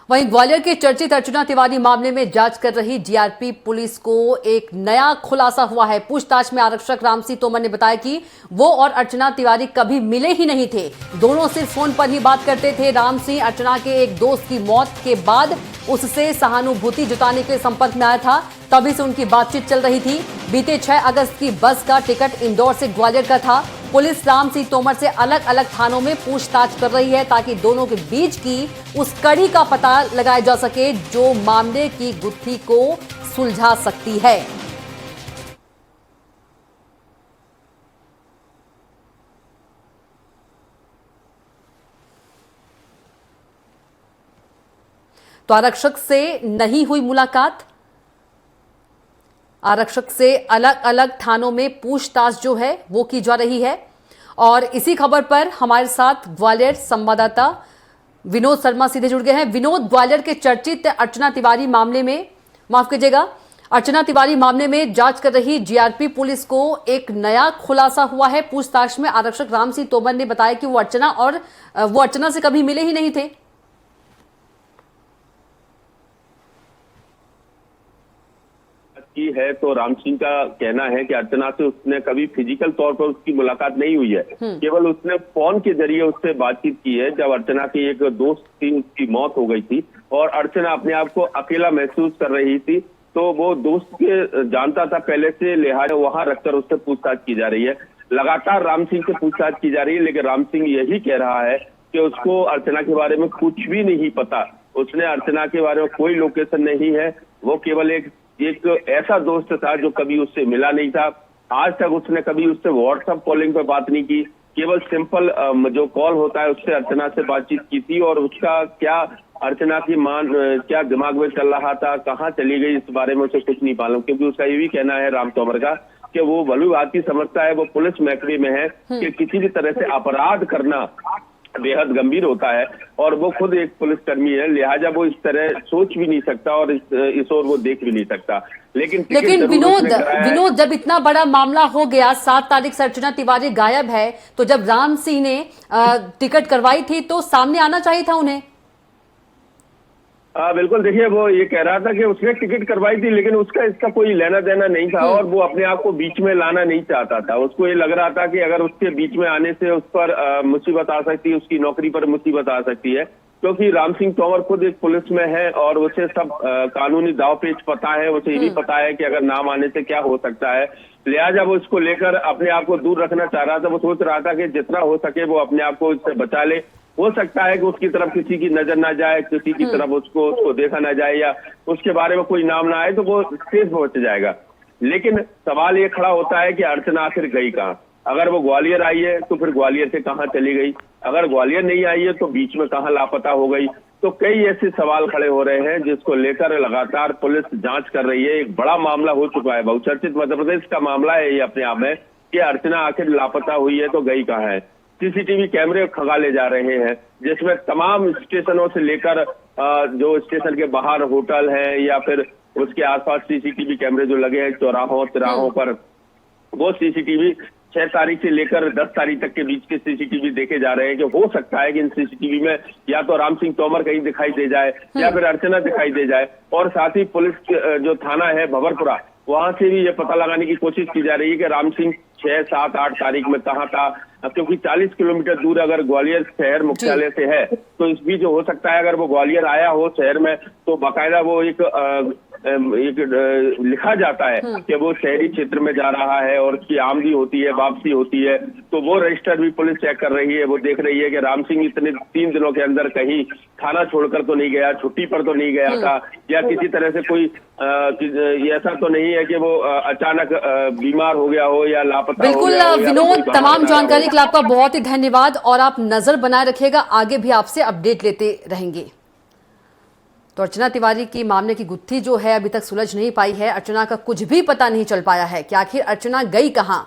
वहीं ग्वालियर के चर्चित अर्चना तिवारी मामले में जांच कर रही जीआरपी पुलिस को एक नया खुलासा हुआ है। पूछताछ में आरक्षक राम सिंह तोमर ने बताया कि वो और अर्चना तिवारी कभी मिले ही नहीं थे। दोनों सिर्फ फोन पर ही बात करते थे। राम सिंह अर्चना के एक दोस्त की मौत के बाद उससे सहानुभूति जुटाने के संपर्क में आया था, तभी से उनकी बातचीत चल रही थी। बीते 6 अगस्त की बस का टिकट इंदौर से ग्वालियर का था। पुलिस राम सिंह तोमर से अलग अलग थानों में पूछताछ कर रही है ताकि दोनों के बीच की उस कड़ी का पता लगाया जा सके जो मामले की गुत्थी को सुलझा सकती है। तो आरक्षक से नहीं हुई मुलाकात, आरक्षक से अलग अलग थानों में पूछताछ जो है वो की जा रही है। और इसी खबर पर हमारे साथ ग्वालियर संवाददाता विनोद शर्मा सीधे जुड़ गए हैं। विनोद, ग्वालियर के चर्चित अर्चना तिवारी मामले में, माफ कीजिएगा, अर्चना तिवारी मामले में जांच कर रही जीआरपी पुलिस को एक नया खुलासा हुआ है। पूछताछ में आरक्षक राम सिंह तोमर ने बताया कि वो अर्चना से कभी मिले ही नहीं थे। की है तो राम सिंह का कहना है कि अर्चना से उसने कभी फिजिकल तौर पर उसकी मुलाकात नहीं हुई है, केवल उसने फोन के जरिए उससे बातचीत की है। जब अर्चना की एक दोस्त थी, उसकी मौत हो गई थी और अर्चना अपने आप को अकेला महसूस कर रही थी, तो वो दोस्त के जानता था पहले से, लिहाजा वहां रखकर उससे पूछताछ की जा रही है। लगातार राम सिंह से पूछताछ की जा रही है, लेकिन राम सिंह यही कह रहा है कि उसको अर्चना के बारे में कुछ भी नहीं पता। उसने अर्चना के बारे में कोई लोकेशन नहीं है, वो केवल एक ऐसा दोस्त था जो कभी उससे मिला नहीं था। आज तक उसने कभी उससे व्हाट्सएप कॉलिंग पर बात नहीं की, केवल सिंपल जो कॉल होता है उससे अर्चना से बातचीत की थी। और उसका क्या अर्चना की क्या दिमाग में चल रहा था, कहाँ चली गई, इस बारे में उसे कुछ नहीं मालूम, क्योंकि उसका ये भी कहना है राम तोमर का कि वो भली भांति समझता है, वो पुलिस महकमे में है कि किसी भी तरह से अपराध करना बेहद गंभीर होता है और वो खुद एक पुलिसकर्मी है, लिहाजा वो इस तरह सोच भी नहीं सकता और इस ओर वो देख भी नहीं सकता। लेकिन विनोद, जब इतना बड़ा मामला हो गया, 7 तारीख से अर्चना तिवारी गायब है, तो जब राम सिंह ने टिकट करवाई थी तो सामने आना चाहिए था उन्हें। बिल्कुल, देखिए वो ये कह रहा था कि उसने टिकट करवाई थी, लेकिन उसका इसका कोई लेना देना नहीं था और वो अपने आप को बीच में लाना नहीं चाहता था। उसको ये लग रहा था कि अगर उसके बीच में आने से उस पर मुसीबत आ सकती है, उसकी नौकरी पर मुसीबत आ सकती है, क्योंकि राम सिंह तोमर खुद एक पुलिस में है और उसे सब कानूनी दाव पेच पता है। उसे ये भी पता है कि अगर नाम आने से क्या हो सकता है, लिहाजा वो इसको लेकर अपने आप को दूर रखना चाह रहा था। वो सोच रहा था कि जितना हो सके वो अपने आप को इससे बचा ले। हो सकता है कि उसकी तरफ किसी की नजर ना जाए, किसी की तरफ उसको देखा ना जाए या उसके बारे में कोई नाम ना आए, तो वो सेफ बच जाएगा। लेकिन सवाल ये खड़ा होता है कि अर्चना आखिर गई कहाँ? अगर वो ग्वालियर आई है तो फिर ग्वालियर से कहाँ चली गई? अगर ग्वालियर नहीं आई है तो बीच में कहाँ लापता हो गई? तो कई ऐसे सवाल खड़े हो रहे हैं जिसको लेकर लगातार पुलिस जांच कर रही है। एक बड़ा मामला हो चुका है, बहुचर्चित मध्य प्रदेश का मामला है ये अपने आप में, कि अर्चना आखिर लापता हुई है तो गई कहाँ है। सीसीटीवी कैमरे खंगाले जा रहे हैं, जिसमें तमाम स्टेशनों से लेकर जो स्टेशन के बाहर होटल है या फिर उसके आसपास सीसीटीवी कैमरे जो लगे हैं तिराहों पर, वो सीसीटीवी 6 तारीख से लेकर 10 तारीख तक के बीच के सीसीटीवी देखे जा रहे हैं कि हो सकता है कि इन सीसीटीवी में या तो राम सिंह तोमर कहीं दिखाई दे जाए या फिर अर्चना दिखाई दे जाए। और साथ ही पुलिस जो थाना है भंवरपुरा, वहां से भी ये पता लगाने की कोशिश की जा रही है कि राम सिंह 6, 7, 8 तारीख में कहाँ था, क्योंकि 40 किलोमीटर दूर अगर ग्वालियर शहर मुख्यालय से है तो इस बीच हो सकता है अगर वो ग्वालियर आया हो शहर में तो बाकायदा वो एक लिखा जाता है कि वो शहरी क्षेत्र में जा रहा है और उसकी आमदी होती है, वापसी होती है, तो वो रजिस्टर भी पुलिस चेक कर रही है। वो देख रही है कि राम सिंह इतने 3 दिनों के अंदर कहीं थाना छोड़कर तो नहीं गया, छुट्टी पर तो नहीं गया था, या किसी तरह से कोई ऐसा तो नहीं है कि वो अचानक बीमार हो गया हो या लापता हो गया हो। बिल्कुल विनोद, तमाम जानकारी के लिए आपका बहुत ही धन्यवाद और आप नजर बनाए रखिएगा, आगे भी आपसे अपडेट लेते रहेंगे। तो अर्चना तिवारी की मामले की गुत्थी जो है अभी तक सुलझ नहीं पाई है। अर्चना का कुछ भी पता नहीं चल पाया है कि आखिर अर्चना गई कहां।